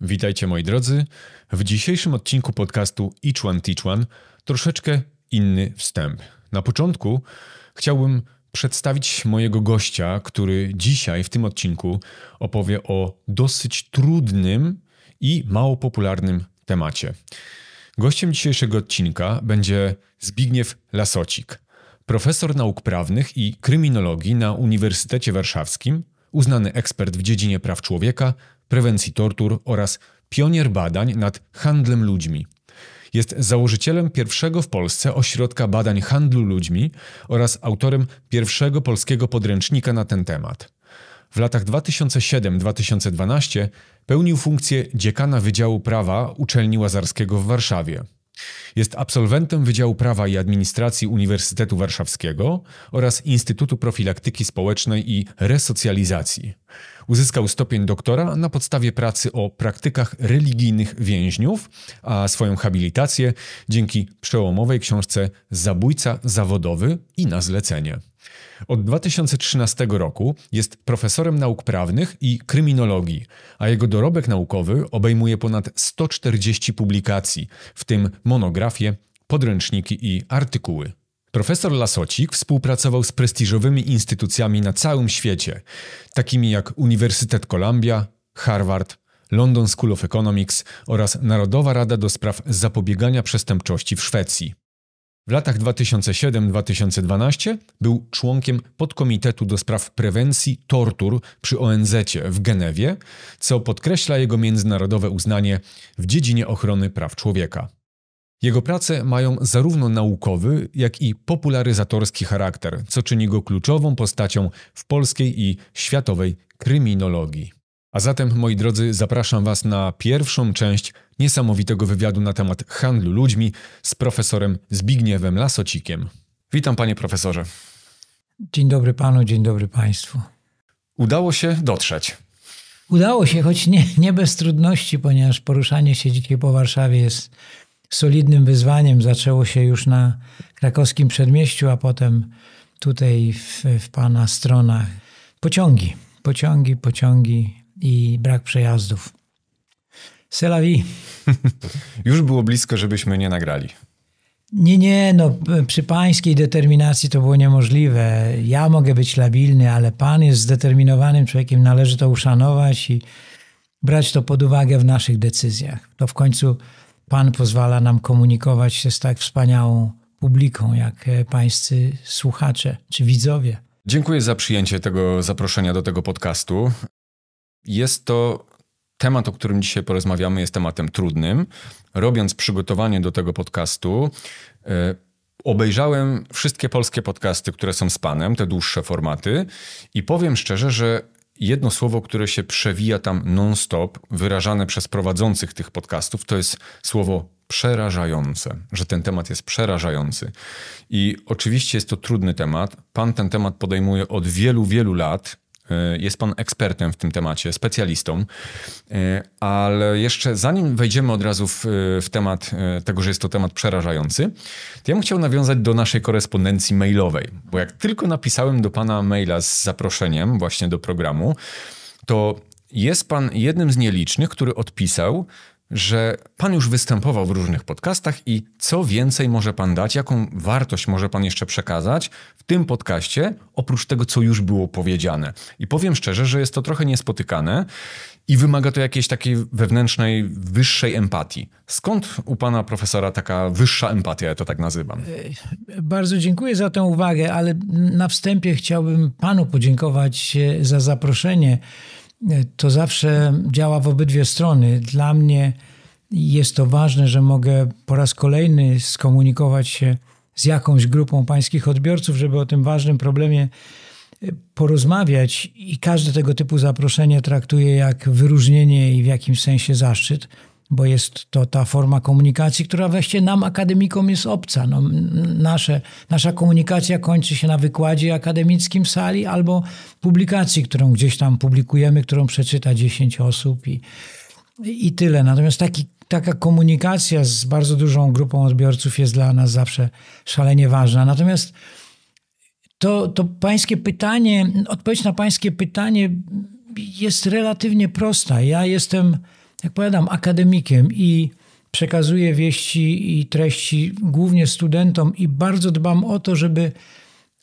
Witajcie moi drodzy. W dzisiejszym odcinku podcastu Each One Teach One troszeczkę inny wstęp. Na początku chciałbym przedstawić mojego gościa, który dzisiaj w tym odcinku opowie o dosyć trudnym i mało popularnym temacie. Gościem dzisiejszego odcinka będzie Zbigniew Lasocik, profesor nauk prawnych i kryminologii na Uniwersytecie Warszawskim, uznany ekspert w dziedzinie praw człowieka, prewencji tortur oraz pionier badań nad handlem ludźmi. Jest założycielem pierwszego w Polsce ośrodka badań handlu ludźmi oraz autorem pierwszego polskiego podręcznika na ten temat. W latach 2007-2012 pełnił funkcję dziekana Wydziału Prawa Uczelni Łazarskiego w Warszawie. Jest absolwentem Wydziału Prawa i Administracji Uniwersytetu Warszawskiego oraz Instytutu Profilaktyki Społecznej i Resocjalizacji. Uzyskał stopień doktora na podstawie pracy o praktykach religijnych więźniów, a swoją habilitację dzięki przełomowej książce Zabójca zawodowy i na zlecenie. Od 2013 roku jest profesorem nauk prawnych i kryminologii, a jego dorobek naukowy obejmuje ponad 140 publikacji, w tym monografie, podręczniki i artykuły. Profesor Lasocik współpracował z prestiżowymi instytucjami na całym świecie, takimi jak Uniwersytet Columbia, Harvard, London School of Economics oraz Narodowa Rada do Spraw Zapobiegania Przestępczości w Szwecji. W latach 2007-2012 był członkiem podkomitetu do spraw prewencji tortur przy ONZ-cie w Genewie, co podkreśla jego międzynarodowe uznanie w dziedzinie ochrony praw człowieka. Jego prace mają zarówno naukowy, jak i popularyzatorski charakter, co czyni go kluczową postacią w polskiej i światowej kryminologii. A zatem, moi drodzy, zapraszam Was na pierwszą część niesamowitego wywiadu na temat handlu ludźmi z profesorem Zbigniewem Lasocikiem. Witam, panie profesorze. Dzień dobry panu, dzień dobry państwu. Udało się dotrzeć. Udało się, choć nie bez trudności, ponieważ poruszanie się dzisiaj po Warszawie jest solidnym wyzwaniem. Zaczęło się już na krakowskim przedmieściu, a potem tutaj w pana stronach. Pociągi i brak przejazdów. C'est la vie. Już było blisko, żebyśmy nie nagrali. Nie, przy pańskiej determinacji to było niemożliwe. Ja mogę być labilny, ale pan jest zdeterminowanym człowiekiem, należy to uszanować i brać to pod uwagę w naszych decyzjach. To w końcu pan pozwala nam komunikować się z tak wspaniałą publiką, jak pańscy słuchacze czy widzowie. Dziękuję za przyjęcie tego zaproszenia do tego podcastu. Jest to temat, o którym dzisiaj porozmawiamy, jest tematem trudnym. Robiąc przygotowanie do tego podcastu, obejrzałem wszystkie polskie podcasty, które są z panem, te dłuższe formaty i powiem szczerze, że jedno słowo, które się przewija tam non-stop, wyrażane przez prowadzących tych podcastów, to jest słowo przerażające, że ten temat jest przerażający. I oczywiście jest to trudny temat. Pan ten temat podejmuje od wielu, wielu lat. Jest pan ekspertem w tym temacie, specjalistą, ale jeszcze zanim wejdziemy od razu w temat tego, że jest to temat przerażający, to ja bym chciał nawiązać do naszej korespondencji mailowej, bo jak tylko napisałem do pana maila z zaproszeniem właśnie do programu, to jest pan jednym z nielicznych, który odpisał, że pan już występował w różnych podcastach i co więcej może pan dać, jaką wartość może pan jeszcze przekazać w tym podcaście, oprócz tego, co już było powiedziane. I powiem szczerze, że jest to trochę niespotykane i wymaga to jakiejś takiej wewnętrznej, wyższej empatii. Skąd u pana profesora taka wyższa empatia, ja to tak nazywam? Bardzo dziękuję za tę uwagę, ale na wstępie chciałbym panu podziękować za zaproszenie. To zawsze działa w obydwie strony. Dla mnie jest to ważne, że mogę po raz kolejny skomunikować się z jakąś grupą pańskich odbiorców, żeby o tym ważnym problemie porozmawiać i każde tego typu zaproszenie traktuję jak wyróżnienie i w jakimś sensie zaszczyt, bo jest to ta forma komunikacji, która właściwie nam, akademikom, jest obca. Nasza komunikacja kończy się na wykładzie akademickim w sali albo publikacji, którą gdzieś tam publikujemy, którą przeczyta 10 osób i tyle. Natomiast taka komunikacja z bardzo dużą grupą odbiorców jest dla nas zawsze szalenie ważna. Natomiast to pańskie pytanie, odpowiedź na pańskie pytanie jest relatywnie prosta. Ja jestem jak powiadam, akademikiem i przekazuję wieści i treści głównie studentom i bardzo dbam o to, żeby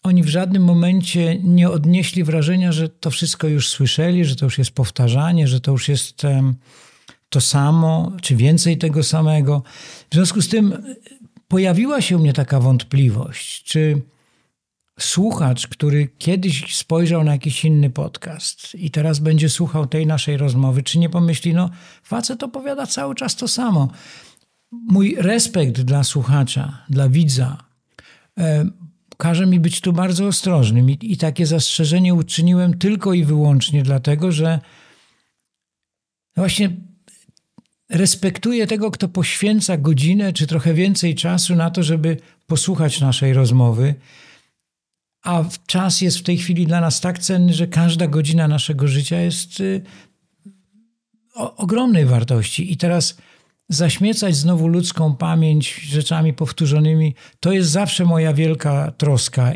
oni w żadnym momencie nie odnieśli wrażenia, że to wszystko już słyszeli, że to już jest powtarzanie, że to już jest to samo, czy więcej tego samego. W związku z tym pojawiła się u mnie taka wątpliwość, czy słuchacz, który kiedyś spojrzał na jakiś inny podcast i teraz będzie słuchał tej naszej rozmowy, czy nie pomyśli, no facet opowiada cały czas to samo. Mój respekt dla słuchacza, dla widza każe mi być tu bardzo ostrożnym i takie zastrzeżenie uczyniłem tylko i wyłącznie dlatego, że właśnie respektuję tego, kto poświęca godzinę czy trochę więcej czasu na to, żeby posłuchać naszej rozmowy, a czas jest w tej chwili dla nas tak cenny, że każda godzina naszego życia jest ogromnej wartości. I teraz zaśmiecać znowu ludzką pamięć rzeczami powtórzonymi, to jest zawsze moja wielka troska.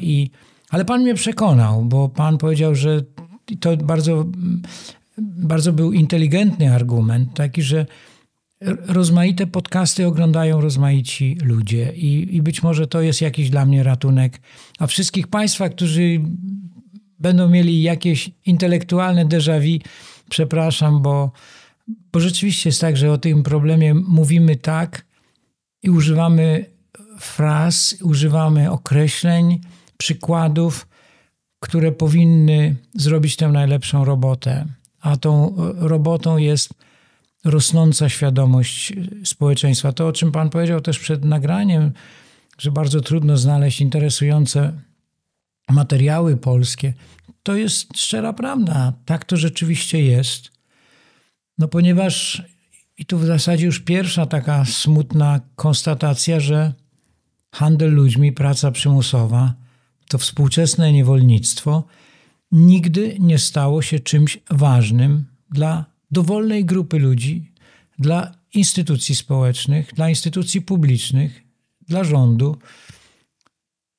Ale Pan mnie przekonał, bo Pan powiedział, że to bardzo, bardzo był inteligentny argument, taki, że rozmaite podcasty oglądają rozmaici ludzie i być może to jest jakiś dla mnie ratunek. A wszystkich Państwa, którzy będą mieli jakieś intelektualne déjà vu, przepraszam, bo rzeczywiście jest tak, że o tym problemie mówimy tak i używamy fraz, używamy określeń, przykładów, które powinny zrobić tę najlepszą robotę. A tą robotą jest rosnąca świadomość społeczeństwa. To, o czym Pan powiedział też przed nagraniem, że bardzo trudno znaleźć interesujące materiały polskie, to jest szczera prawda. Tak to rzeczywiście jest. No ponieważ, i tu w zasadzie już pierwsza taka smutna konstatacja, że handel ludźmi, praca przymusowa, to współczesne niewolnictwo nigdy nie stało się czymś ważnym dla dowolnej grupy ludzi, dla instytucji społecznych, dla instytucji publicznych, dla rządu,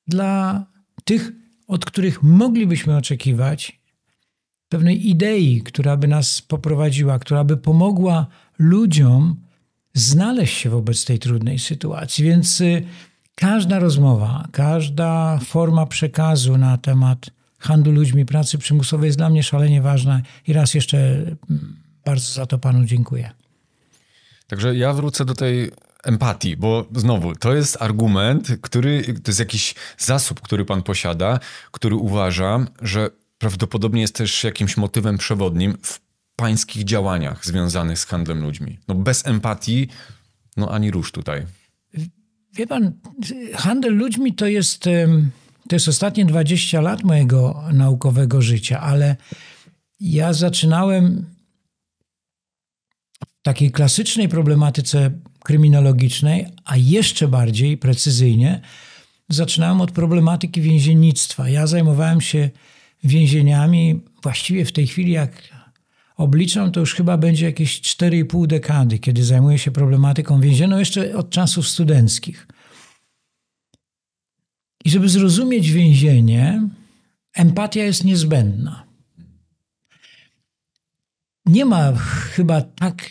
dla tych, od których moglibyśmy oczekiwać pewnej idei, która by nas poprowadziła, która by pomogła ludziom znaleźć się wobec tej trudnej sytuacji. Więc każda rozmowa, każda forma przekazu na temat handlu ludźmi, pracy przymusowej jest dla mnie szalenie ważna i raz jeszcze bardzo za to Panu dziękuję. Także ja wrócę do tej empatii, bo znowu, to jest argument, to jest jakiś zasób, który Pan posiada, który uważam, że prawdopodobnie jest też jakimś motywem przewodnim w pańskich działaniach związanych z handlem ludźmi. No bez empatii, no ani rusz tutaj. Wie Pan, handel ludźmi to jest ostatnie 20 lat mojego naukowego życia, ale ja zaczynałem w takiej klasycznej problematyce kryminologicznej, a jeszcze bardziej precyzyjnie zaczynałem od problematyki więziennictwa. Ja zajmowałem się więzieniami właściwie w tej chwili, jak obliczam, to już chyba będzie jakieś 4,5 dekady, kiedy zajmuję się problematyką więzienną, jeszcze od czasów studenckich. I żeby zrozumieć więzienie, empatia jest niezbędna. Nie ma chyba tak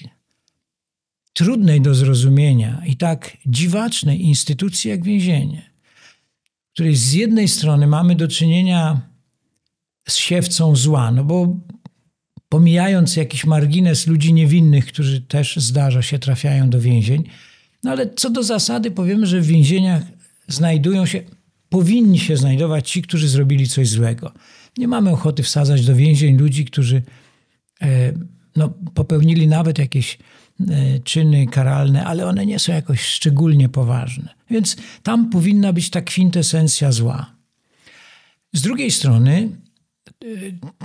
trudnej do zrozumienia i tak dziwacznej instytucji jak więzienie, w której z jednej strony mamy do czynienia z siewcą zła, no bo pomijając jakiś margines ludzi niewinnych, którzy też zdarza się, trafiają do więzień, no ale co do zasady powiemy, że w więzieniach powinni się znajdować ci, którzy zrobili coś złego. Nie mamy ochoty wsadzać do więzień ludzi, którzy popełnili nawet jakieś czyny karalne, ale one nie są jakoś szczególnie poważne. Więc tam powinna być ta kwintesencja zła. Z drugiej strony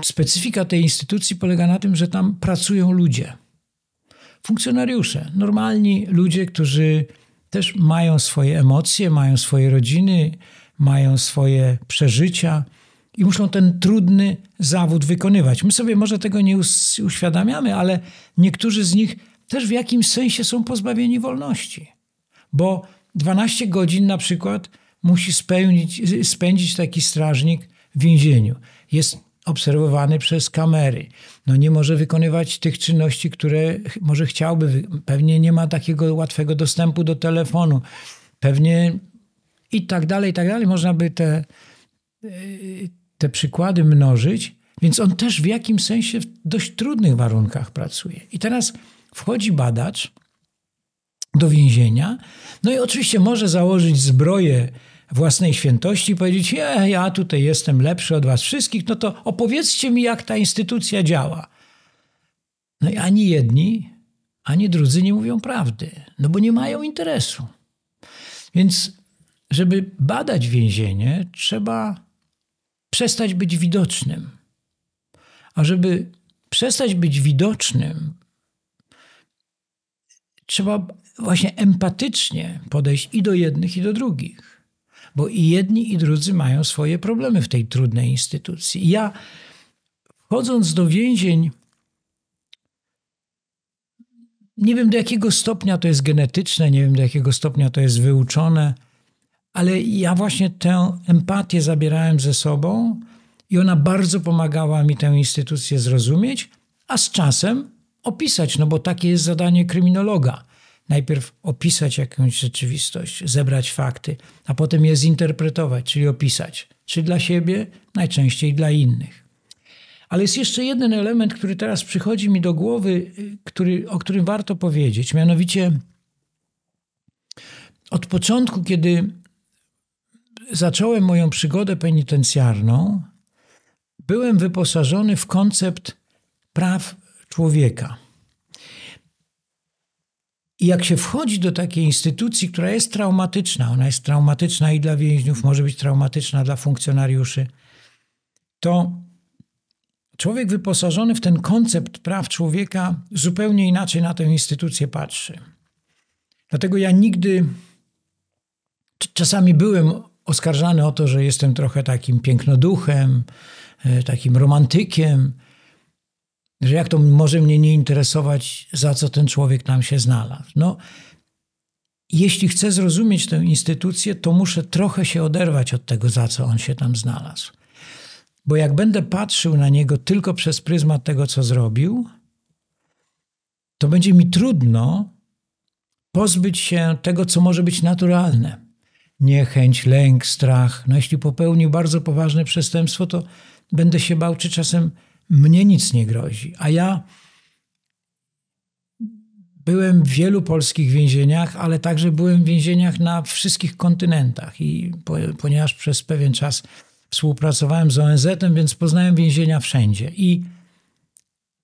specyfika tej instytucji polega na tym, że tam pracują ludzie. Funkcjonariusze, normalni ludzie, którzy też mają swoje emocje, mają swoje rodziny, mają swoje przeżycia i muszą ten trudny zawód wykonywać. My sobie może tego nie uświadamiamy, ale niektórzy z nich też w jakimś sensie są pozbawieni wolności. Bo 12 godzin na przykład musi spędzić taki strażnik w więzieniu. Jest obserwowany przez kamery. No nie może wykonywać tych czynności, które może chciałby. Pewnie nie ma takiego łatwego dostępu do telefonu. Pewnie i tak dalej, i tak dalej. Można by te przykłady mnożyć. Więc on też w jakimś sensie w dość trudnych warunkach pracuje. I teraz wchodzi badacz do więzienia. No i oczywiście może założyć zbroję własnej świętości i powiedzieć, ja tutaj jestem lepszy od was wszystkich, no to opowiedzcie mi, jak ta instytucja działa. No i ani jedni, ani drudzy nie mówią prawdy, no bo nie mają interesu. Więc żeby badać więzienie, trzeba przestać być widocznym. A żeby przestać być widocznym, trzeba właśnie empatycznie podejść i do jednych, i do drugich. Bo i jedni, i drudzy mają swoje problemy w tej trudnej instytucji. Ja, wchodząc do więzień, nie wiem, do jakiego stopnia to jest genetyczne, nie wiem, do jakiego stopnia to jest wyuczone, ale ja właśnie tę empatię zabierałem ze sobą i ona bardzo pomagała mi tę instytucję zrozumieć, a z czasem opisać, no bo takie jest zadanie kryminologa. Najpierw opisać jakąś rzeczywistość, zebrać fakty, a potem je zinterpretować, czyli opisać. Czy dla siebie, najczęściej dla innych. Ale jest jeszcze jeden element, który teraz przychodzi mi do głowy, o którym warto powiedzieć. Mianowicie od początku, kiedy zacząłem moją przygodę penitencjarną, byłem wyposażony w koncept praw człowieka. I jak się wchodzi do takiej instytucji, która jest traumatyczna, ona jest traumatyczna i dla więźniów, może być traumatyczna dla funkcjonariuszy, to człowiek wyposażony w ten koncept praw człowieka zupełnie inaczej na tę instytucję patrzy. Dlatego ja nigdy, czasami byłem oskarżany o to, że jestem trochę takim pięknoduchem, takim romantykiem, że jak to może mnie nie interesować, za co ten człowiek tam się znalazł. No, jeśli chcę zrozumieć tę instytucję, to muszę trochę się oderwać od tego, za co on się tam znalazł. Bo jak będę patrzył na niego tylko przez pryzmat tego, co zrobił, to będzie mi trudno pozbyć się tego, co może być naturalne. Niechęć, lęk, strach. No jeśli popełnił bardzo poważne przestępstwo, to będę się bał, czy czasem mnie nic nie grozi. A ja byłem w wielu polskich więzieniach, ale także byłem w więzieniach na wszystkich kontynentach. I ponieważ przez pewien czas współpracowałem z ONZ-em, więc poznałem więzienia wszędzie. I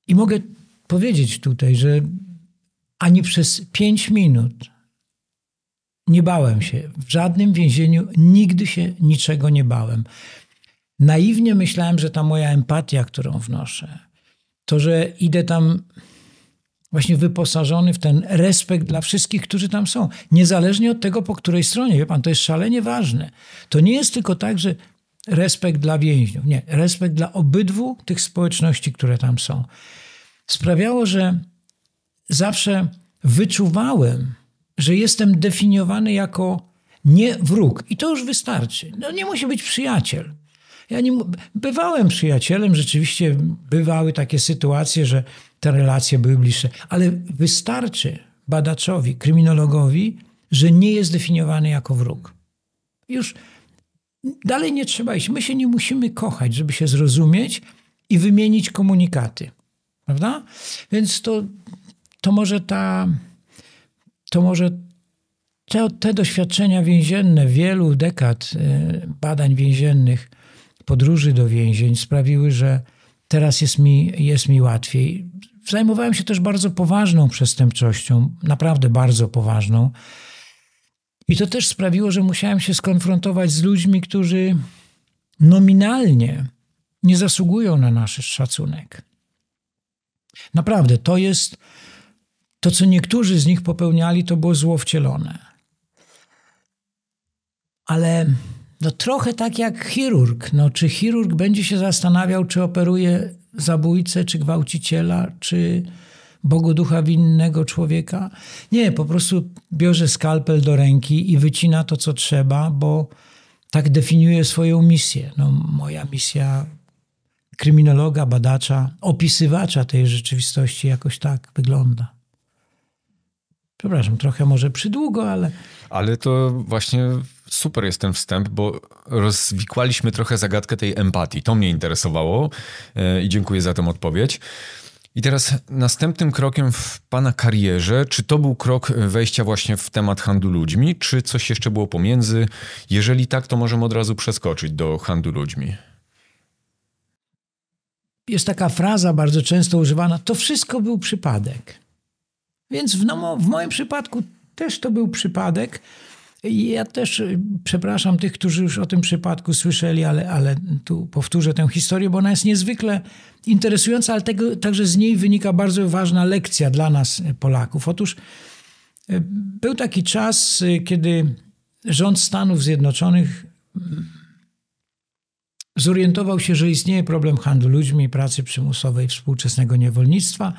mogę powiedzieć tutaj, że ani przez 5 minut nie bałem się. W żadnym więzieniu nigdy się niczego nie bałem. Naiwnie myślałem, że ta moja empatia, którą wnoszę, to, że idę tam właśnie wyposażony w ten respekt dla wszystkich, którzy tam są. Niezależnie od tego, po której stronie. Wie pan, to jest szalenie ważne. To nie jest tylko tak, że respekt dla więźniów. Nie, respekt dla obydwu tych społeczności, które tam są. Sprawiało, że zawsze wyczuwałem, że jestem definiowany jako nie wróg. I to już wystarczy. No nie musi być przyjaciel. Ja nie bywałem przyjacielem, rzeczywiście bywały takie sytuacje, że te relacje były bliższe, ale wystarczy badaczowi, kryminologowi, że nie jest definiowany jako wróg. Już dalej nie trzeba iść. My się nie musimy kochać, żeby się zrozumieć i wymienić komunikaty. Prawda? Więc to może te doświadczenia więzienne, wielu dekad badań więziennych, podróży do więzień sprawiły, że teraz jest mi łatwiej. Zajmowałem się też bardzo poważną przestępczością, naprawdę bardzo poważną. I to też sprawiło, że musiałem się skonfrontować z ludźmi, którzy nominalnie nie zasługują na nasz szacunek. Naprawdę, to, co niektórzy z nich popełniali, to było zło wcielone. Ale no trochę tak jak chirurg. No, czy chirurg będzie się zastanawiał, czy operuje zabójcę, czy gwałciciela, czy Bogu ducha winnego człowieka? Nie, po prostu bierze skalpel do ręki i wycina to, co trzeba, bo tak definiuje swoją misję. No, moja misja kryminologa, badacza, opisywacza tej rzeczywistości jakoś tak wygląda. Przepraszam, trochę może przydługo, ale... Ale to właśnie super jest ten wstęp, bo rozwikłaliśmy trochę zagadkę tej empatii. To mnie interesowało i dziękuję za tę odpowiedź. I teraz następnym krokiem w pana karierze, czy to był krok wejścia właśnie w temat handlu ludźmi, czy coś jeszcze było pomiędzy? Jeżeli tak, to możemy od razu przeskoczyć do handlu ludźmi. Jest taka fraza bardzo często używana, to wszystko był przypadek. Więc w moim przypadku też to był przypadek. Ja też przepraszam tych, którzy już o tym przypadku słyszeli, ale tu powtórzę tę historię, bo ona jest niezwykle interesująca, ale także z niej wynika bardzo ważna lekcja dla nas, Polaków. Otóż był taki czas, kiedy rząd Stanów Zjednoczonych zorientował się, że istnieje problem handlu ludźmi, pracy przymusowej, współczesnego niewolnictwa.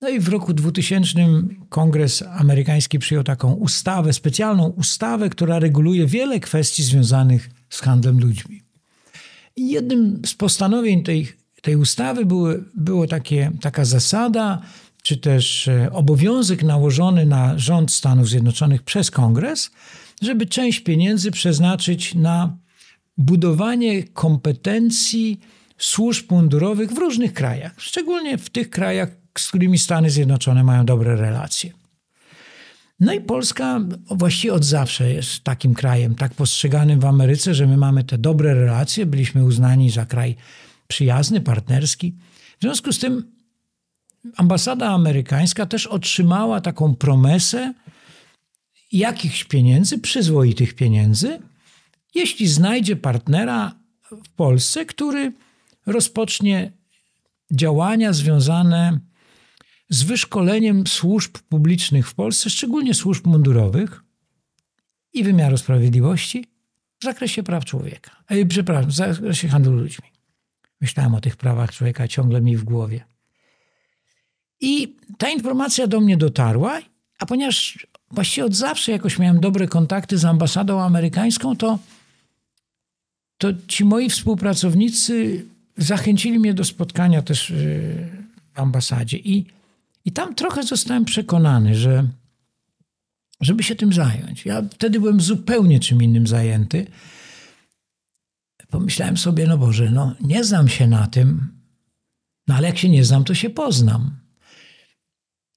No i w roku 2000 Kongres amerykański przyjął taką ustawę, specjalną ustawę, która reguluje wiele kwestii związanych z handlem ludźmi. I jednym z postanowień tej ustawy było taka zasada, czy też obowiązek nałożony na rząd Stanów Zjednoczonych przez Kongres, żeby część pieniędzy przeznaczyć na budowanie kompetencji służb mundurowych w różnych krajach, szczególnie w tych krajach, z którymi Stany Zjednoczone mają dobre relacje. No i Polska właściwie od zawsze jest takim krajem, tak postrzeganym w Ameryce, że my mamy te dobre relacje, byliśmy uznani za kraj przyjazny, partnerski. W związku z tym ambasada amerykańska też otrzymała taką promesę jakichś pieniędzy, przyzwoitych pieniędzy, jeśli znajdzie partnera w Polsce, który rozpocznie działania związane z wyszkoleniem służb publicznych w Polsce, szczególnie służb mundurowych i wymiaru sprawiedliwości w zakresie praw człowieka. W zakresie handlu ludźmi. Myślałem o tych prawach człowieka, ciągle mi w głowie. I ta informacja do mnie dotarła, a ponieważ właściwie od zawsze jakoś miałem dobre kontakty z ambasadą amerykańską, to ci moi współpracownicy zachęcili mnie do spotkania też w ambasadzie. I tam trochę zostałem przekonany, żeby się tym zająć. Ja wtedy byłem zupełnie czym innym zajęty. Pomyślałem sobie, no Boże, nie znam się na tym, ale jak się nie znam, to się poznam.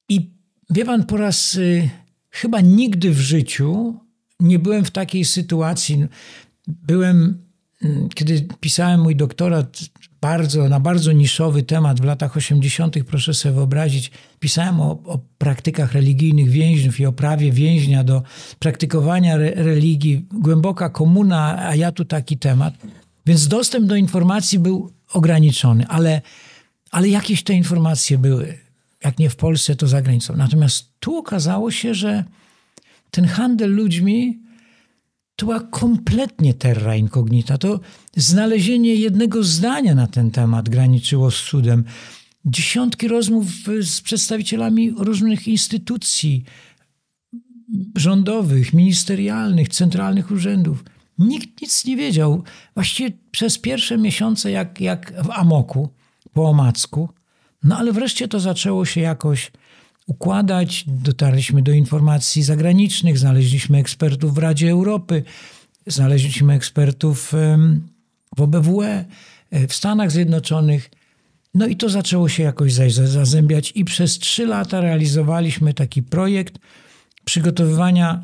I wie pan, po raz chyba nigdy w życiu nie byłem w takiej sytuacji. Kiedy pisałem mój doktorat na bardzo niszowy temat w latach 80., proszę sobie wyobrazić, pisałem o praktykach religijnych więźniów i o prawie więźnia do praktykowania religii, głęboka komuna, a ja tu taki temat. Więc dostęp do informacji był ograniczony, ale jakieś te informacje były. Jak nie w Polsce, to za granicą. Natomiast tu okazało się, że ten handel ludźmi to była kompletnie terra incognita. To znalezienie jednego zdania na ten temat graniczyło z cudem. Dziesiątki rozmów z przedstawicielami różnych instytucji rządowych, ministerialnych, centralnych urzędów. Nikt nic nie wiedział. Właściwie przez pierwsze miesiące jak w amoku, po omacku. No ale wreszcie to zaczęło się jakoś układać. Dotarliśmy do informacji zagranicznych, znaleźliśmy ekspertów w Radzie Europy, znaleźliśmy ekspertów w OBWE, w Stanach Zjednoczonych. No i to zaczęło się jakoś zazębiać i przez 3 lata realizowaliśmy taki projekt przygotowywania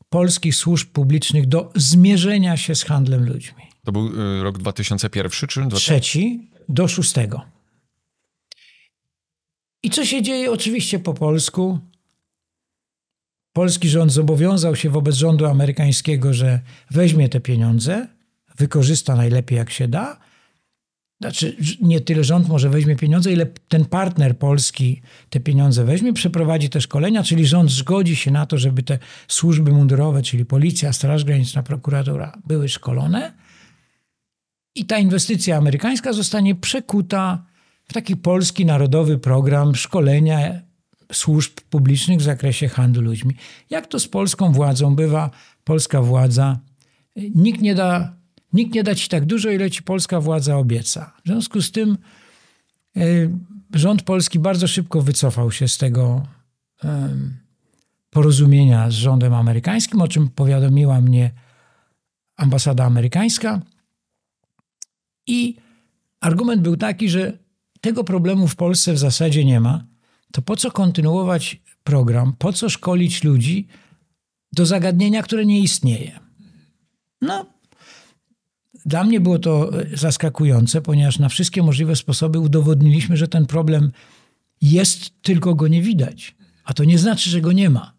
polskich służb publicznych do zmierzenia się z handlem ludźmi. To był rok 2001 czy 2003 do 2006. I co się dzieje? Oczywiście po polsku. Polski rząd zobowiązał się wobec rządu amerykańskiego, że weźmie te pieniądze, wykorzysta najlepiej jak się da. Znaczy nie tyle rząd może weźmie pieniądze, ile ten partner polski te pieniądze weźmie, przeprowadzi te szkolenia, czyli rząd zgodzi się na to, żeby te służby mundurowe, czyli policja, Straż Graniczna, prokuratura były szkolone i ta inwestycja amerykańska zostanie przekuta w taki polski narodowy program szkolenia służb publicznych w zakresie handlu ludźmi. Jak to z polską władzą bywa, polska władza, nikt nie da Nikt nie da ci tak dużo, ile ci polska władza obieca. W związku z tym rząd polski bardzo szybko wycofał się z tego porozumienia z rządem amerykańskim, o czym powiadomiła mnie ambasada amerykańska. I argument był taki, że tego problemu w Polsce w zasadzie nie ma. To po co kontynuować program, po co szkolić ludzi do zagadnienia, które nie istnieje? No, dla mnie było to zaskakujące, ponieważ na wszystkie możliwe sposoby udowodniliśmy, że ten problem jest, tylko go nie widać. A to nie znaczy, że go nie ma.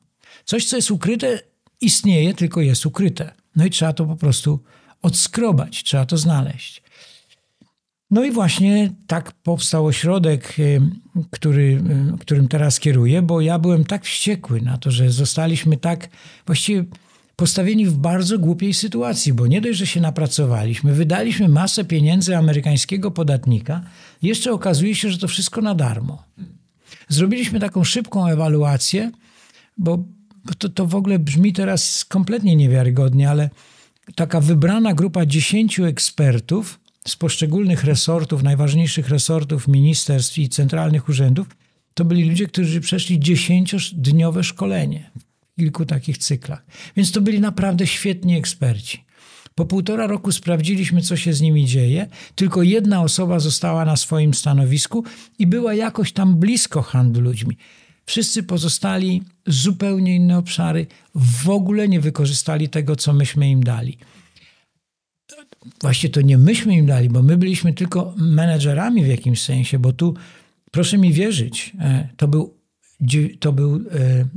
Coś, co jest ukryte, istnieje, tylko jest ukryte. No i trzeba to po prostu odskrobać, trzeba to znaleźć. No i właśnie tak powstał ośrodek, którym teraz kieruję, bo ja byłem tak wściekły na to, że zostaliśmy tak właściwie postawieni w bardzo głupiej sytuacji, bo nie dość, że się napracowaliśmy, wydaliśmy masę pieniędzy amerykańskiego podatnika, jeszcze okazuje się, że to wszystko na darmo. Zrobiliśmy taką szybką ewaluację, bo to w ogóle brzmi teraz kompletnie niewiarygodnie, ale taka wybrana grupa 10 ekspertów z poszczególnych resortów, najważniejszych resortów, ministerstw i centralnych urzędów, to byli ludzie, którzy przeszli 10-dniowe szkolenie w kilku takich cyklach. Więc to byli naprawdę świetni eksperci. Po 1,5 roku sprawdziliśmy, co się z nimi dzieje. Tylko jedna osoba została na swoim stanowisku i była jakoś tam blisko handlu ludźmi. Wszyscy pozostali, zupełnie inne obszary, w ogóle nie wykorzystali tego, co myśmy im dali. Właśnie to nie myśmy im dali, bo my byliśmy tylko menedżerami w jakimś sensie, bo tu, proszę mi wierzyć, to był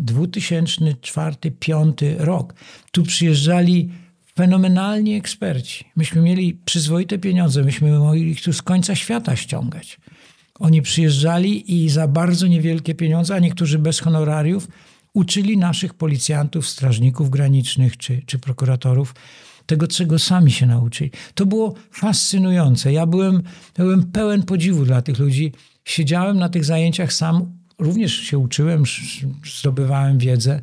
2004-2005 rok. Tu przyjeżdżali fenomenalni eksperci. Myśmy mieli przyzwoite pieniądze, myśmy mogli ich tu z końca świata ściągać. Oni przyjeżdżali i za bardzo niewielkie pieniądze, a niektórzy bez honorariów, uczyli naszych policjantów, strażników granicznych czy prokuratorów tego, czego sami się nauczyli. To było fascynujące. Ja byłem pełen podziwu dla tych ludzi. Siedziałem na tych zajęciach sam, również się uczyłem, zdobywałem wiedzę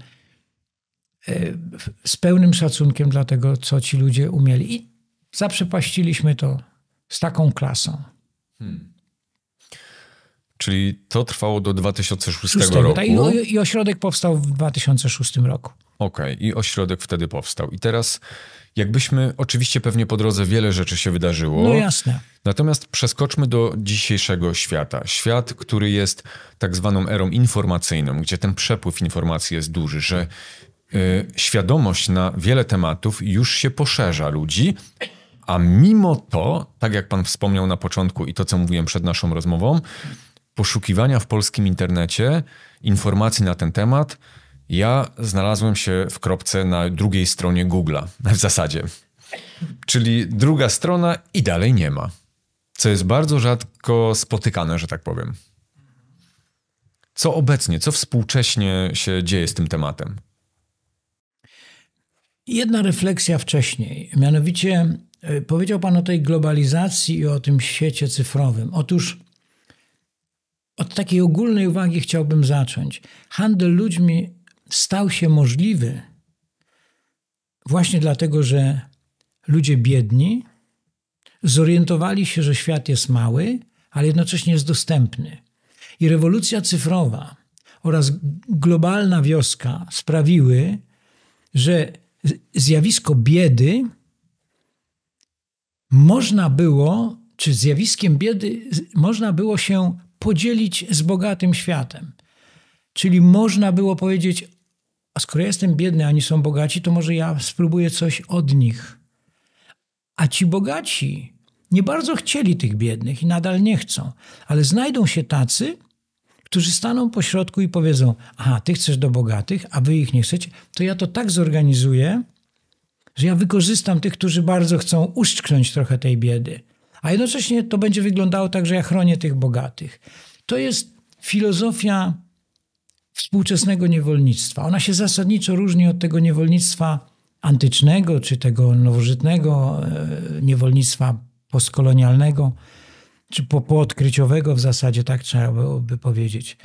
z pełnym szacunkiem dla tego, co ci ludzie umieli. I zaprzepaściliśmy to z taką klasą. Czyli to trwało do 2006 roku. Tak, i ośrodek powstał w 2006 roku. Okej, i ośrodek wtedy powstał. I teraz jakbyśmy, oczywiście pewnie po drodze wiele rzeczy się wydarzyło. No jasne. Natomiast przeskoczmy do dzisiejszego świata. Świat, który jest tak zwaną erą informacyjną, gdzie ten przepływ informacji jest duży, że świadomość na wiele tematów już się poszerza ludzi, a mimo to, tak jak pan wspomniał na początku i to, co mówiłem przed naszą rozmową, poszukiwania w polskim internecie informacji na ten temat, ja znalazłem się w kropce na drugiej stronie Google'a, w zasadzie. Czyli druga strona i dalej nie ma. Co jest bardzo rzadko spotykane, że tak powiem. Co obecnie, co współcześnie się dzieje z tym tematem? Jedna refleksja wcześniej. Mianowicie powiedział pan o tej globalizacji i o tym świecie cyfrowym. Otóż od takiej ogólnej uwagi chciałbym zacząć. Handel ludźmi stał się możliwy właśnie dlatego, że ludzie biedni zorientowali się, że świat jest mały, ale jednocześnie jest dostępny. I rewolucja cyfrowa oraz globalna wioska sprawiły, że zjawisko biedy zjawiskiem biedy można było się podzielić z bogatym światem. Czyli można było powiedzieć, a skoro jestem biedny, a oni są bogaci, to może ja spróbuję coś od nich. A ci bogaci nie bardzo chcieli tych biednych i nadal nie chcą, ale znajdą się tacy, którzy staną po środku i powiedzą, aha, ty chcesz do bogatych, a wy ich nie chcecie, to ja to tak zorganizuję, że ja wykorzystam tych, którzy bardzo chcą uszczknąć trochę tej biedy. A jednocześnie to będzie wyglądało tak, że ja chronię tych bogatych. To jest filozofia współczesnego niewolnictwa. Ona się zasadniczo różni od tego niewolnictwa antycznego, czy tego nowożytnego niewolnictwa postkolonialnego, czy poodkryciowego w zasadzie, tak trzeba byłoby powiedzieć.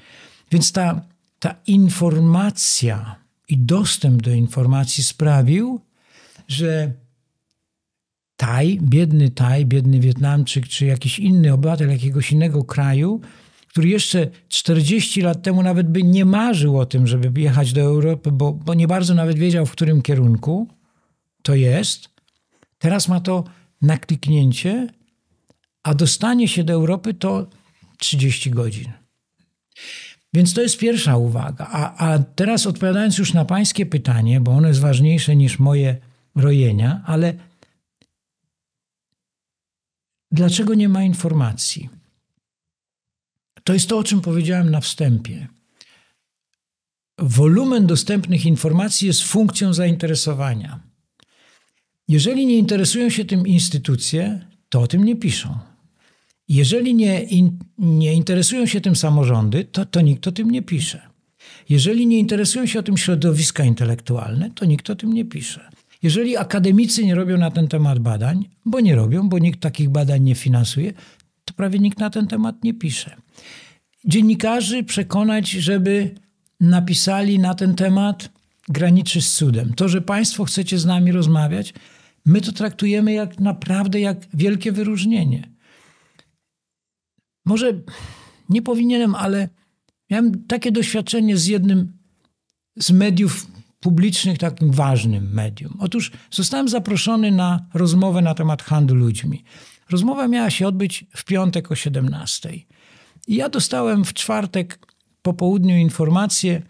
Więc ta informacja i dostęp do informacji sprawił, że Taj, biedny Wietnamczyk, czy jakiś inny obywatel jakiegoś innego kraju, który jeszcze 40 lat temu nawet by nie marzył o tym, żeby jechać do Europy, bo nie bardzo nawet wiedział, w którym kierunku to jest. Teraz ma to na kliknięcie, a dostanie się do Europy to 30 godzin. Więc to jest pierwsza uwaga. A teraz odpowiadając już na pańskie pytanie, bo ono jest ważniejsze niż moje rojenia, ale dlaczego nie ma informacji? To jest to, o czym powiedziałem na wstępie. Wolumen dostępnych informacji jest funkcją zainteresowania. Jeżeli nie interesują się tym instytucje, to o tym nie piszą. Jeżeli nie interesują się tym samorządy, to nikt o tym nie pisze. Jeżeli nie interesują się o tym środowiska intelektualne, to nikt o tym nie pisze. Jeżeli akademicy nie robią na ten temat badań, bo nikt takich badań nie finansuje, to prawie nikt na ten temat nie pisze. Dziennikarzy przekonać, żeby napisali na ten temat, graniczy z cudem. To, że państwo chcecie z nami rozmawiać, my to traktujemy naprawdę jak wielkie wyróżnienie. Może nie powinienem, ale miałem takie doświadczenie z jednym z mediów publicznych, takim ważnym medium. Otóż zostałem zaproszony na rozmowę na temat handlu ludźmi. Rozmowa miała się odbyć w piątek o 17:00. I ja dostałem w czwartek po południu informację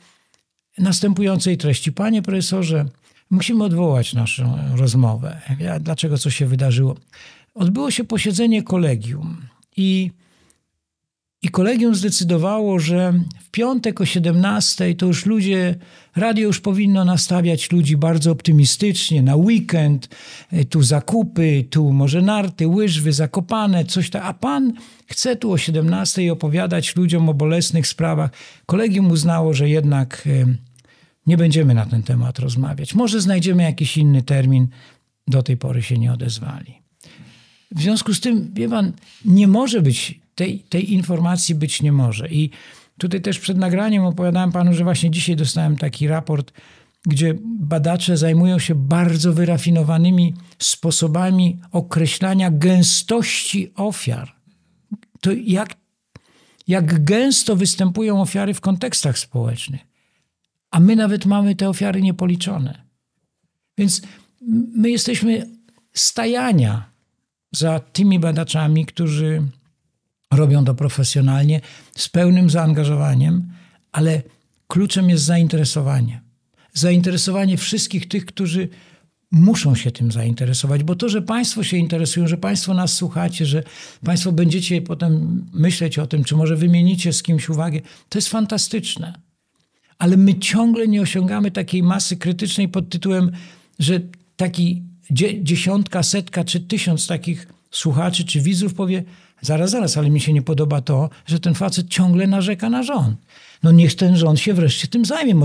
następującej treści. Panie profesorze, musimy odwołać naszą rozmowę. Dlaczego? Co się wydarzyło? Odbyło się posiedzenie kolegium i kolegium zdecydowało, że w piątek o 17:00 to już radio już powinno nastawiać ludzi bardzo optymistycznie na weekend, tu zakupy, tu może narty, łyżwy, Zakopane, coś tak. A pan chce tu o 17:00 opowiadać ludziom o bolesnych sprawach. Kolegium uznało, że jednak nie będziemy na ten temat rozmawiać. Może znajdziemy jakiś inny termin. Do tej pory się nie odezwali. W związku z tym, wie pan, nie może być, tej informacji być nie może. I tutaj też przed nagraniem opowiadałem panu, że właśnie dzisiaj dostałem taki raport, gdzie badacze zajmują się bardzo wyrafinowanymi sposobami określania gęstości ofiar. To jak gęsto występują ofiary w kontekstach społecznych. A my nawet mamy te ofiary niepoliczone. Więc my jesteśmy stajania za tymi badaczami, którzy robią to profesjonalnie, z pełnym zaangażowaniem, ale kluczem jest zainteresowanie. Zainteresowanie wszystkich tych, którzy muszą się tym zainteresować, bo to, że państwo się interesują, że państwo nas słuchacie, że państwo będziecie potem myśleć o tym, czy może wymienicie z kimś uwagę, to jest fantastyczne. Ale my ciągle nie osiągamy takiej masy krytycznej pod tytułem, że taki 10, 100 czy 1000 takich słuchaczy czy widzów powie, zaraz, ale mi się nie podoba to, że ten facet ciągle narzeka na rząd. No niech ten rząd się wreszcie tym zajmie.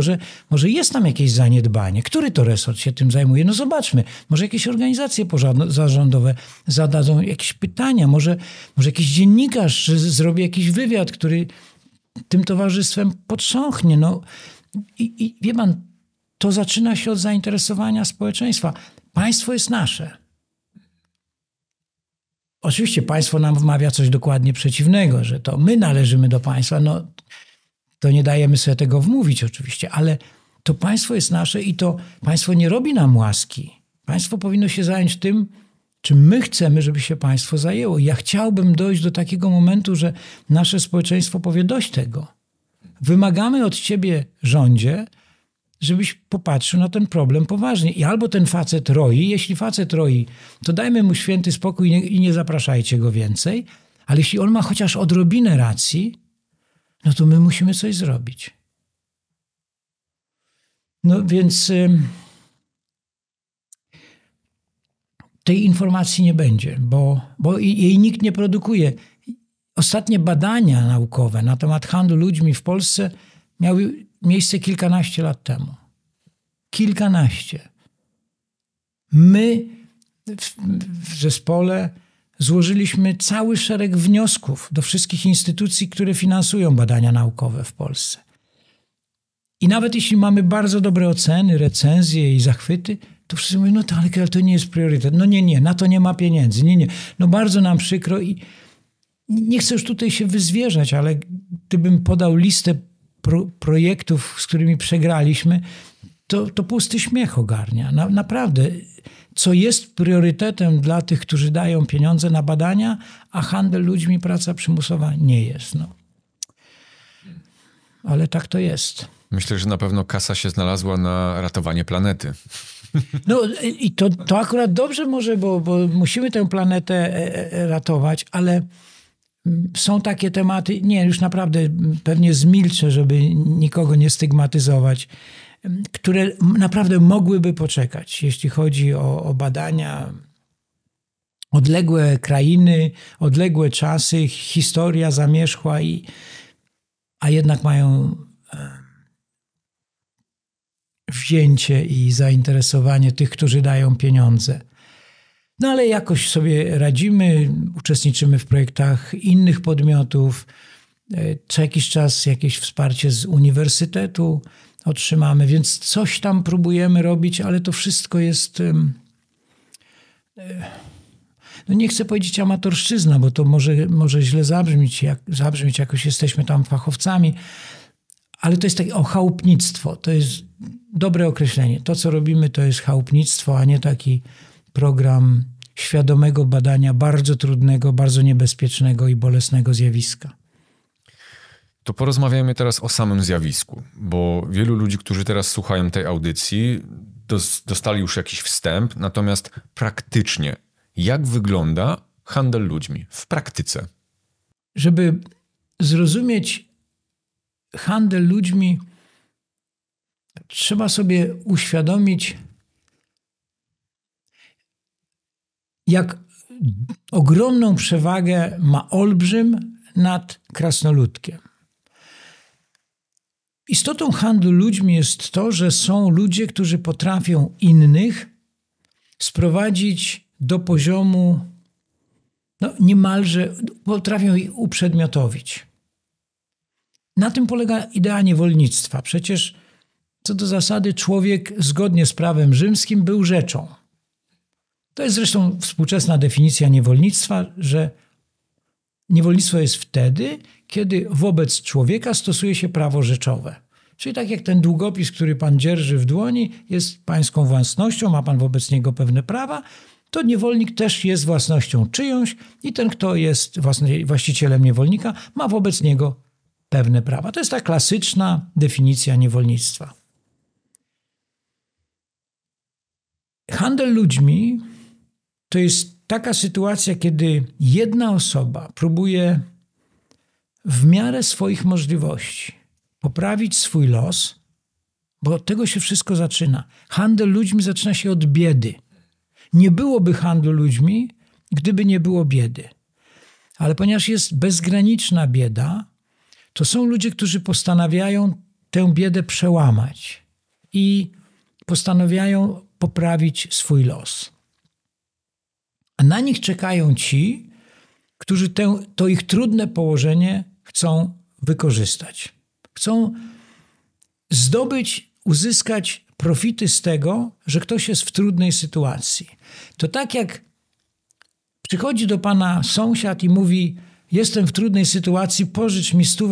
Może jest tam jakieś zaniedbanie. Który to resort się tym zajmuje? No zobaczmy. Może jakieś organizacje pozarządowe zadadzą jakieś pytania. Może jakiś dziennikarz zrobi jakiś wywiad, który tym towarzystwem potrząchnie. No i wie pan, to zaczyna się od zainteresowania społeczeństwa. Państwo jest nasze. Oczywiście państwo nam wmawia coś dokładnie przeciwnego, że to my należymy do państwa. No, to nie dajemy sobie tego wmówić oczywiście, ale to państwo jest nasze i to państwo nie robi nam łaski. Państwo powinno się zająć tym, czym my chcemy, żeby się państwo zajęło. Ja chciałbym dojść do takiego momentu, że nasze społeczeństwo powie dość tego. Wymagamy od ciebie, rządzie, żebyś popatrzył na ten problem poważnie. I albo ten facet roi, jeśli facet roi, to dajmy mu święty spokój i nie zapraszajcie go więcej, ale jeśli on ma chociaż odrobinę racji, no to my musimy coś zrobić. No więc tej informacji nie będzie, bo jej nikt nie produkuje. Ostatnie badania naukowe na temat handlu ludźmi w Polsce miały miejsce kilkanaście lat temu. Kilkanaście. My w zespole złożyliśmy cały szereg wniosków do wszystkich instytucji, które finansują badania naukowe w Polsce. I nawet jeśli mamy bardzo dobre oceny, recenzje i zachwyty, to wszyscy mówią, no tak, ale to nie jest priorytet. No nie, na to nie ma pieniędzy. Nie. No bardzo nam przykro i nie chcę już tutaj się wyzwierzać, ale gdybym podał listę projektów, z którymi przegraliśmy, to pusty śmiech ogarnia. Naprawdę. Co jest priorytetem dla tych, którzy dają pieniądze na badania, a handel ludźmi, praca przymusowa nie jest. No. Ale tak to jest. Myślę, że na pewno kasa się znalazła na ratowanie planety. No i to akurat dobrze może, bo musimy tę planetę ratować, ale są takie tematy, nie, już naprawdę pewnie zmilczę, żeby nikogo nie stygmatyzować, które naprawdę mogłyby poczekać, jeśli chodzi o badania. Odległe krainy, odległe czasy, historia zamierzchła, a jednak mają wzięcie i zainteresowanie tych, którzy dają pieniądze. No ale jakoś sobie radzimy, uczestniczymy w projektach innych podmiotów. Co jakiś czas jakieś wsparcie z uniwersytetu otrzymamy, więc coś tam próbujemy robić, ale to wszystko jest, no nie chcę powiedzieć amatorszczyzna, bo to może źle zabrzmieć, jakoś jesteśmy tam fachowcami, ale to jest takie chałupnictwo. To jest dobre określenie. To, co robimy, to jest chałupnictwo, a nie taki program świadomego badania bardzo trudnego, bardzo niebezpiecznego i bolesnego zjawiska. To porozmawiajmy teraz o samym zjawisku, bo wielu ludzi, którzy teraz słuchają tej audycji, dostali już jakiś wstęp, natomiast praktycznie, jak wygląda handel ludźmi w praktyce? Żeby zrozumieć handel ludźmi, trzeba sobie uświadomić, jak ogromną przewagę ma olbrzym nad krasnoludkiem. Istotą handlu ludźmi jest to, że są ludzie, którzy potrafią innych sprowadzić do poziomu, no niemalże potrafią ich uprzedmiotowić. Na tym polega idea niewolnictwa. Przecież co do zasady człowiek zgodnie z prawem rzymskim był rzeczą. To jest zresztą współczesna definicja niewolnictwa, że niewolnictwo jest wtedy, kiedy wobec człowieka stosuje się prawo rzeczowe. Czyli tak jak ten długopis, który pan dzierży w dłoni, jest pańską własnością, ma pan wobec niego pewne prawa, to niewolnik też jest własnością czyjąś i ten, kto jest właścicielem niewolnika, ma wobec niego pewne prawa. To jest ta klasyczna definicja niewolnictwa. Handel ludźmi to jest taka sytuacja, kiedy jedna osoba próbuje w miarę swoich możliwości poprawić swój los, bo od tego się wszystko zaczyna. Handel ludźmi zaczyna się od biedy. Nie byłoby handlu ludźmi, gdyby nie było biedy. Ale ponieważ jest bezgraniczna bieda, to są ludzie, którzy postanawiają tę biedę przełamać i postanawiają poprawić swój los. A na nich czekają ci, którzy to ich trudne położenie chcą wykorzystać. Chcą uzyskać profity z tego, że ktoś jest w trudnej sytuacji. To tak jak przychodzi do pana sąsiad i mówi: jestem w trudnej sytuacji, pożycz mi 100,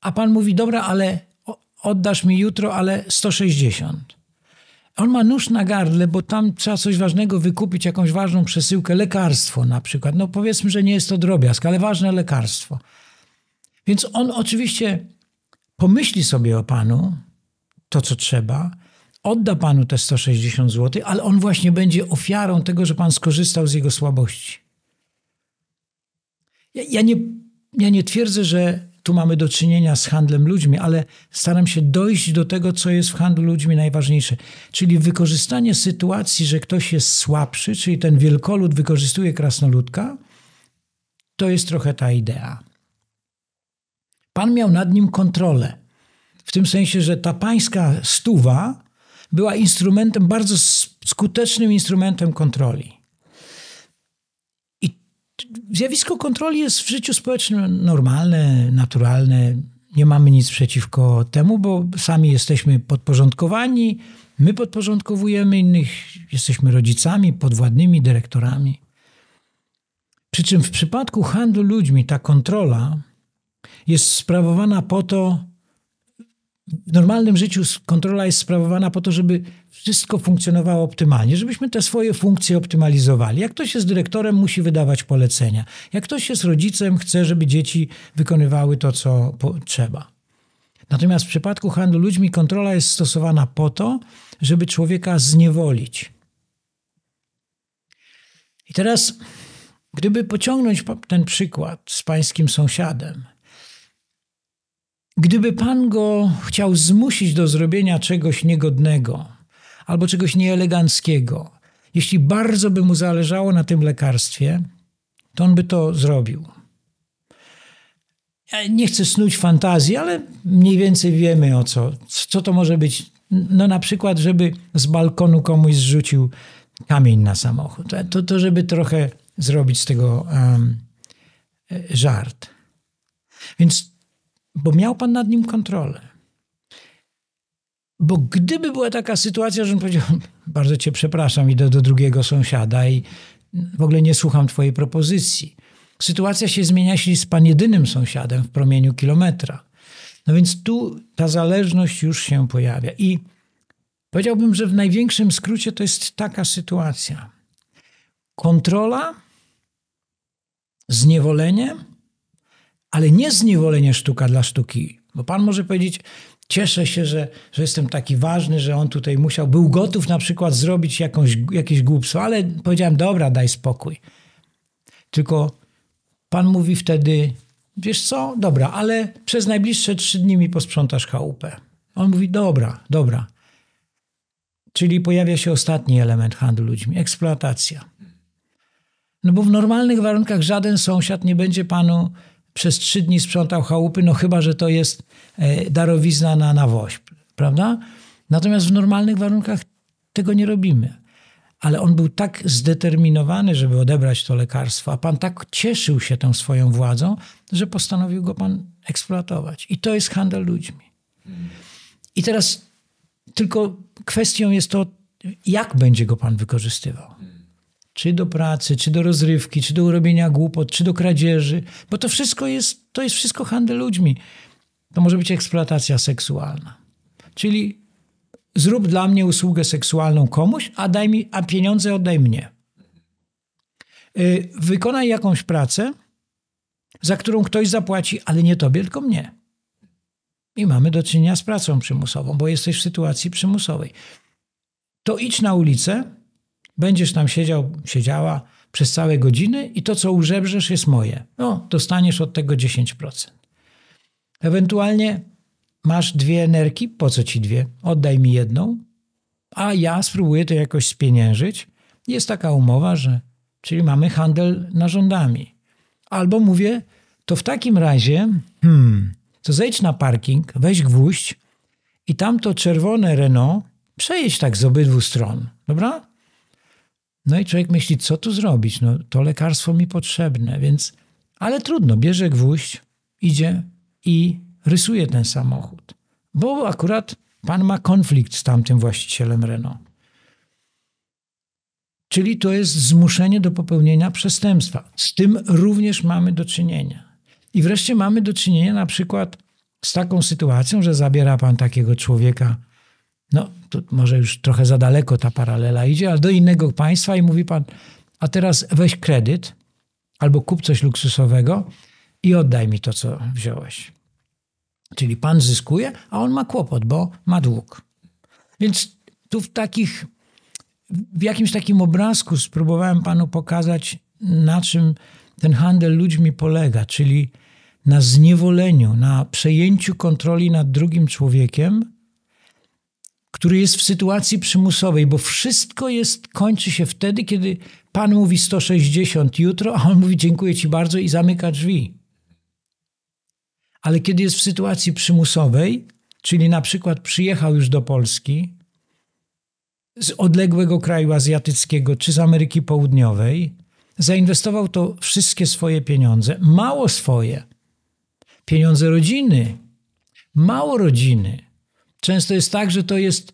a pan mówi: dobra, ale oddasz mi jutro, ale 160. On ma nóż na gardle, bo tam trzeba coś ważnego wykupić, jakąś ważną przesyłkę, lekarstwo na przykład. No powiedzmy, że nie jest to drobiazg, ale ważne lekarstwo. Więc on oczywiście pomyśli sobie o panu, to co trzeba, odda panu te 160 zł, ale on właśnie będzie ofiarą tego, że pan skorzystał z jego słabości. Ja nie twierdzę, że tu mamy do czynienia z handlem ludźmi, ale staram się dojść do tego, co jest w handlu ludźmi najważniejsze. Czyli wykorzystanie sytuacji, że ktoś jest słabszy, czyli ten wielkolud wykorzystuje krasnoludka, to jest trochę ta idea. Pan miał nad nim kontrolę. W tym sensie, że ta pańska 100 była instrumentem, bardzo skutecznym instrumentem kontroli. I zjawisko kontroli jest w życiu społecznym normalne, naturalne. nie mamy nic przeciwko temu, bo sami jesteśmy podporządkowani, my podporządkowujemy innych, jesteśmy rodzicami, podwładnymi, dyrektorami. Przy czym w przypadku handlu ludźmi ta kontrola jest sprawowana po to, w normalnym życiu kontrola jest sprawowana po to, żeby wszystko funkcjonowało optymalnie, żebyśmy te swoje funkcje optymalizowali. Jak ktoś jest dyrektorem, musi wydawać polecenia. Jak ktoś jest rodzicem, chce, żeby dzieci wykonywały to, co trzeba. Natomiast w przypadku handlu ludźmi kontrola jest stosowana po to, żeby człowieka zniewolić. I teraz, gdyby pociągnąć ten przykład z pańskim sąsiadem, gdyby pan go chciał zmusić do zrobienia czegoś niegodnego albo czegoś nieeleganckiego, jeśli bardzo by mu zależało na tym lekarstwie, to on by to zrobił. Ja nie chcę snuć fantazji, ale mniej więcej wiemy co to może być. No na przykład, żeby z balkonu komuś zrzucił kamień na samochód. To żeby trochę zrobić z tego żart. Więc, bo miał pan nad nim kontrolę. Bo gdyby była taka sytuacja, że on powiedział, bardzo cię przepraszam, idę do drugiego sąsiada i w ogóle nie słucham twojej propozycji. Sytuacja się zmienia, jeśli jest pan jedynym sąsiadem w promieniu kilometra. No więc tu ta zależność już się pojawia. I powiedziałbym, że w największym skrócie to jest taka sytuacja. Kontrola, zniewolenie, ale nie zniewolenie sztuka dla sztuki. Bo pan może powiedzieć, cieszę się, że jestem taki ważny, że on tutaj był gotów na przykład zrobić jakieś głupstwo, ale powiedziałem, dobra, daj spokój. Tylko pan mówi wtedy, wiesz co, dobra, ale przez najbliższe 3 dni mi posprzątasz chałupę. On mówi, dobra. Czyli pojawia się ostatni element handlu ludźmi, eksploatacja. No bo w normalnych warunkach żaden sąsiad nie będzie panu przez 3 dni sprzątał chałupy, no chyba, że to jest darowizna na nawoźb, prawda? Natomiast w normalnych warunkach tego nie robimy. Ale on był tak zdeterminowany, żeby odebrać to lekarstwo, a pan tak cieszył się tą swoją władzą, że postanowił go pan eksploatować. I to jest handel ludźmi. I teraz tylko kwestią jest to, jak będzie go pan wykorzystywał. Czy do pracy, czy do rozrywki, czy do urobienia głupot, czy do kradzieży. Bo to jest wszystko handel ludźmi. To może być eksploatacja seksualna. Czyli zrób dla mnie usługę seksualną komuś, a pieniądze oddaj mnie. Wykonaj jakąś pracę, za którą ktoś zapłaci, ale nie tobie, tylko mnie. I mamy do czynienia z pracą przymusową, bo jesteś w sytuacji przymusowej. To idź na ulicę, będziesz tam siedziała przez całe godziny i to, co użebrzesz, jest moje. No, dostaniesz od tego 10%. Ewentualnie masz 2 nerki, po co ci 2? Oddaj mi 1, a ja spróbuję to jakoś spieniężyć. Jest taka umowa, czyli mamy handel narządami. Albo mówię, to w takim razie, to zejdź na parking, weź gwóźdź i tamto czerwone Renault przejedź tak z obydwu stron, dobra? No i człowiek myśli, co tu zrobić? No to lekarstwo mi potrzebne, więc... Ale trudno, bierze gwóźdź, idzie i rysuje ten samochód. Bo akurat pan ma konflikt z tamtym właścicielem Renault. Czyli to jest zmuszenie do popełnienia przestępstwa. Z tym również mamy do czynienia. I wreszcie mamy do czynienia na przykład z taką sytuacją, że zabiera pan takiego człowieka, no to może już trochę za daleko ta paralela idzie, ale do innego państwa i mówi pan, a teraz weź kredyt albo kup coś luksusowego i oddaj mi to, co wziąłeś. Czyli pan zyskuje, a on ma kłopot, bo ma dług. Więc tu w jakimś takim obrazku spróbowałem panu pokazać, na czym ten handel ludźmi polega, czyli na zniewoleniu, na przejęciu kontroli nad drugim człowiekiem, który jest w sytuacji przymusowej, bo wszystko kończy się wtedy, kiedy pan mówi 160 jutro, a on mówi dziękuję ci bardzo i zamyka drzwi. Ale kiedy jest w sytuacji przymusowej, czyli na przykład przyjechał już do Polski z odległego kraju azjatyckiego czy z Ameryki Południowej, zainwestował to wszystkie swoje pieniądze, mało swoje, pieniądze rodziny, Mało rodziny. Często jest tak, że to jest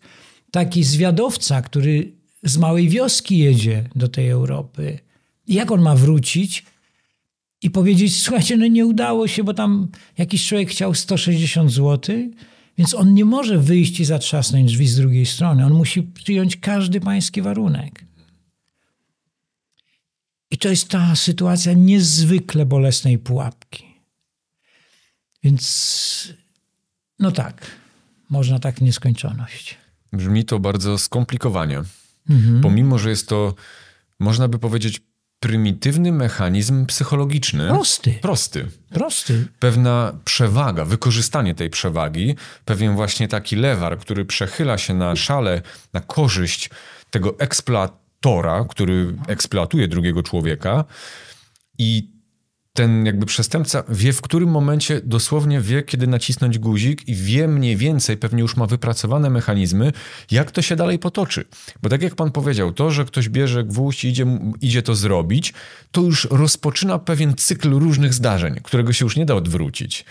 taki zwiadowca, który z małej wioski jedzie do tej Europy. I jak on ma wrócić i powiedzieć, słuchajcie, no nie udało się, bo tam jakiś człowiek chciał 160 zł, więc on nie może wyjść i zatrzasnąć drzwi z drugiej strony. On musi przyjąć każdy pański warunek. I to jest ta sytuacja niezwykle bolesnej pułapki. Więc no tak, można tak w nieskończoność. Brzmi to bardzo skomplikowanie. Pomimo, że jest to, można by powiedzieć, prymitywny mechanizm psychologiczny. Prosty. Pewna przewaga, wykorzystanie tej przewagi, pewien właśnie taki lewar, który przechyla się na szale, na korzyść tego eksploatora, który eksploatuje drugiego człowieka i ten jakby przestępca wie, w którym momencie dosłownie wie, kiedy nacisnąć guzik i wie mniej więcej, pewnie już ma wypracowane mechanizmy, jak to się dalej potoczy. Bo tak jak pan powiedział, to, że ktoś bierze gwóźdź i idzie to zrobić, to już rozpoczyna pewien cykl różnych zdarzeń, którego się już nie da odwrócić.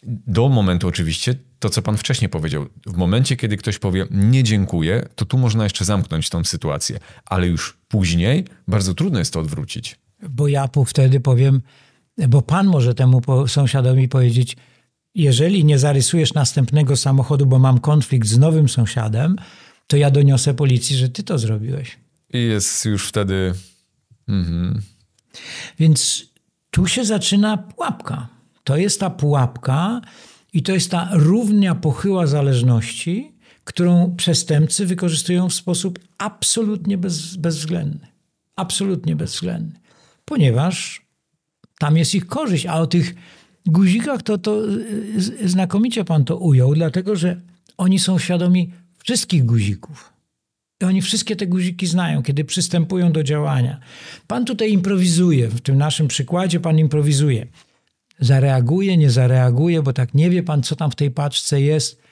Do momentu oczywiście, to co pan wcześniej powiedział, w momencie, kiedy ktoś powie nie dziękuję, to tu można jeszcze zamknąć tą sytuację, ale już później bardzo trudno jest to odwrócić. Bo ja wtedy powiem, bo pan może temu sąsiadowi powiedzieć, jeżeli nie zarysujesz następnego samochodu, bo mam konflikt z nowym sąsiadem, to ja doniosę policji, że ty to zrobiłeś. I jest już wtedy... Więc tu się zaczyna pułapka. To jest ta pułapka i to jest ta równia pochyła zależności, którą przestępcy wykorzystują w sposób absolutnie bezwzględny. Absolutnie bezwzględny. Ponieważ tam jest ich korzyść, a o tych guzikach to znakomicie pan to ujął, dlatego że oni są świadomi wszystkich guzików. I oni wszystkie te guziki znają, kiedy przystępują do działania. Pan tutaj improwizuje, w tym naszym przykładzie pan improwizuje. Zareaguje, nie zareaguje, bo tak nie wie pan, co tam w tej paczce jest.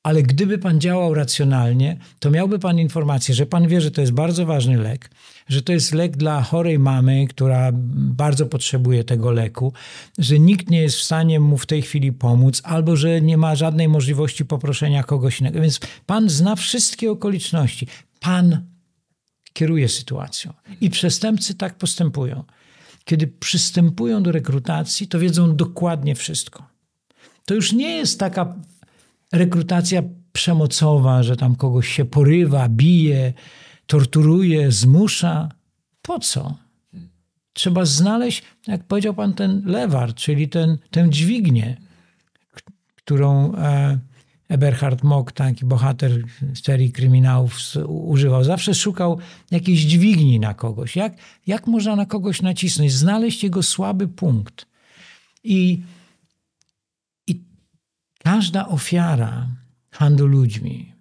Ale gdyby pan działał racjonalnie, to miałby pan informację, że pan wie, że to jest bardzo ważny lek, że to jest lek dla chorej mamy, która bardzo potrzebuje tego leku, że nikt nie jest w stanie mu w tej chwili pomóc, albo że nie ma żadnej możliwości poproszenia kogoś innego. Więc pan zna wszystkie okoliczności. Pan kieruje sytuacją. I przestępcy tak postępują. Kiedy przystępują do rekrutacji, to wiedzą dokładnie wszystko. To już nie jest taka rekrutacja przemocowa, że tam kogoś się porywa, bije, torturuje, zmusza. Po co? Trzeba znaleźć, jak powiedział pan, ten lewar, czyli tę dźwignię, którą Eberhard Mock, taki bohater serii kryminałów, używał. Zawsze szukał jakiejś dźwigni na kogoś. Jak można na kogoś nacisnąć? Znaleźć jego słaby punkt. I każda ofiara handlu ludźmi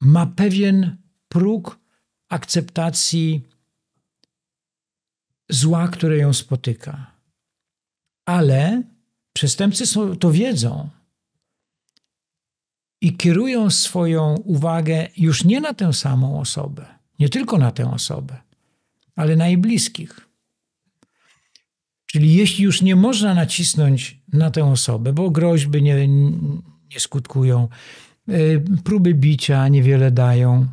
ma pewien próg akceptacji zła, które ją spotyka. Ale przestępcy to wiedzą i kierują swoją uwagę już nie na tę samą osobę, nie tylko na tę osobę, ale na jej bliskich. Czyli jeśli już nie można nacisnąć na tę osobę, bo groźby nie skutkują, próby bicia niewiele dają,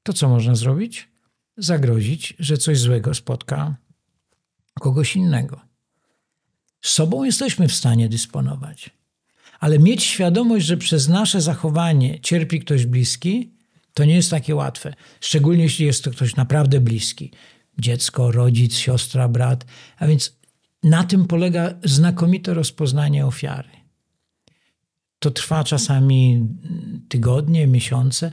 to co można zrobić? Zagrozić, że coś złego spotka kogoś innego. Sobą jesteśmy w stanie dysponować, ale mieć świadomość, że przez nasze zachowanie cierpi ktoś bliski, to nie jest takie łatwe. Szczególnie jeśli jest to ktoś naprawdę bliski. Dziecko, rodzic, siostra, brat. A więc na tym polega znakomite rozpoznanie ofiary. To trwa czasami tygodnie, miesiące,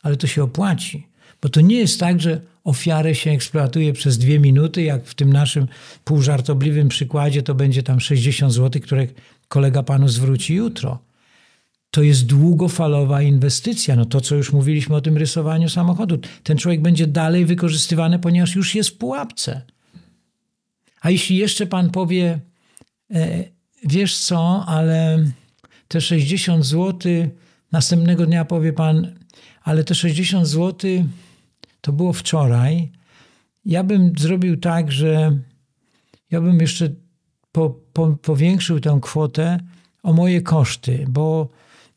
ale to się opłaci. Bo to nie jest tak, że ofiarę się eksploatuje przez 2 minuty, jak w tym naszym półżartobliwym przykładzie to będzie tam 60 zł, które kolega panu zwróci jutro. To jest długofalowa inwestycja. No to, co już mówiliśmy o tym rysowaniu samochodu. Ten człowiek będzie dalej wykorzystywany, ponieważ już jest w pułapce. A jeśli jeszcze pan powie, wiesz co, ale te 60 zł, następnego dnia powie pan, ale te 60 zł to było wczoraj. Ja bym zrobił tak, że ja bym jeszcze powiększył tę kwotę o moje koszty, bo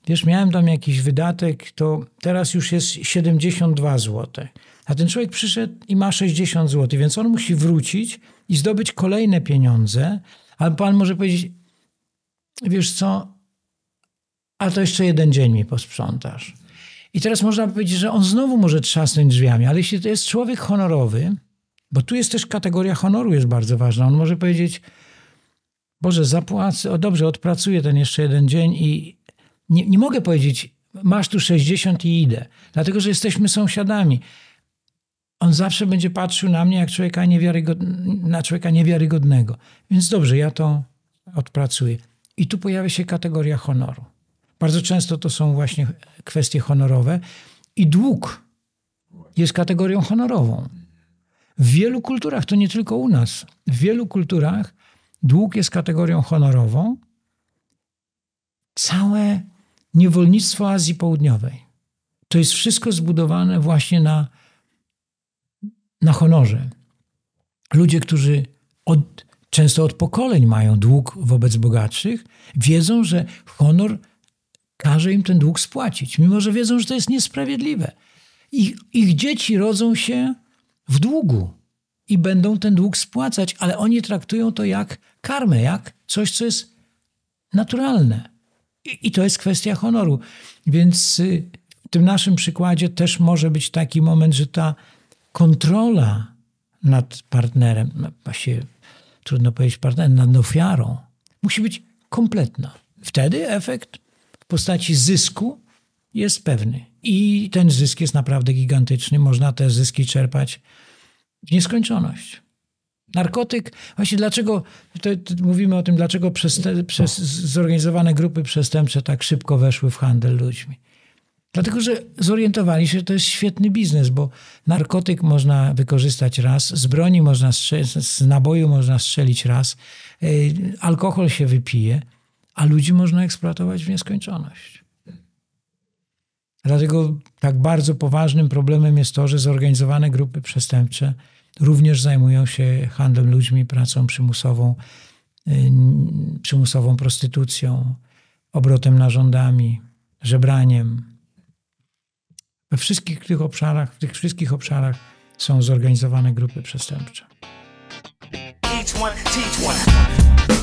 wiesz, miałem tam jakiś wydatek, to teraz już jest 72 zł. A ten człowiek przyszedł i ma 60 zł, więc on musi wrócić i zdobyć kolejne pieniądze, ale pan może powiedzieć, wiesz co, a to jeszcze jeden dzień mi posprzątasz. I teraz można powiedzieć, że on znowu może trzasnąć drzwiami, ale jeśli to jest człowiek honorowy, bo tu jest też kategoria honoru jest bardzo ważna, on może powiedzieć, Boże, zapłacę, dobrze, odpracuję ten jeszcze jeden dzień i nie mogę powiedzieć, masz tu 60 i idę, dlatego, że jesteśmy sąsiadami. On zawsze będzie patrzył na mnie jak na człowieka niewiarygodnego. Więc dobrze, ja to odpracuję. I tu pojawia się kategoria honoru. Bardzo często to są właśnie kwestie honorowe i dług jest kategorią honorową. W wielu kulturach, to nie tylko u nas, w wielu kulturach dług jest kategorią honorową. Całe niewolnictwo Azji Południowej. To jest wszystko zbudowane właśnie na honorze. Ludzie, którzy często od pokoleń mają dług wobec bogatszych, wiedzą, że honor każe im ten dług spłacić, mimo że wiedzą, że to jest niesprawiedliwe. Ich dzieci rodzą się w długu i będą ten dług spłacać, ale oni traktują to jak karmę, jak coś, co jest naturalne. I to jest kwestia honoru. Więc w tym naszym przykładzie też może być taki moment, że ta kontrola nad partnerem, właściwie trudno powiedzieć partnerem, nad ofiarą, musi być kompletna. Wtedy efekt w postaci zysku jest pewny. I ten zysk jest naprawdę gigantyczny. Można te zyski czerpać w nieskończoność. Narkotyk, właśnie dlaczego, mówimy o tym, dlaczego przez zorganizowane grupy przestępcze tak szybko weszły w handel ludźmi. Dlatego, że zorientowali się, że to jest świetny biznes, bo narkotyk można wykorzystać raz, z broni można strzelić, z naboju można strzelić raz, alkohol się wypije, a ludzi można eksploatować w nieskończoność. Dlatego tak bardzo poważnym problemem jest to, że zorganizowane grupy przestępcze również zajmują się handlem ludźmi, pracą przymusową prostytucją, obrotem narządami, żebraniem. We wszystkich tych obszarach, w tych wszystkich obszarach są zorganizowane grupy przestępcze. Each one, teach one.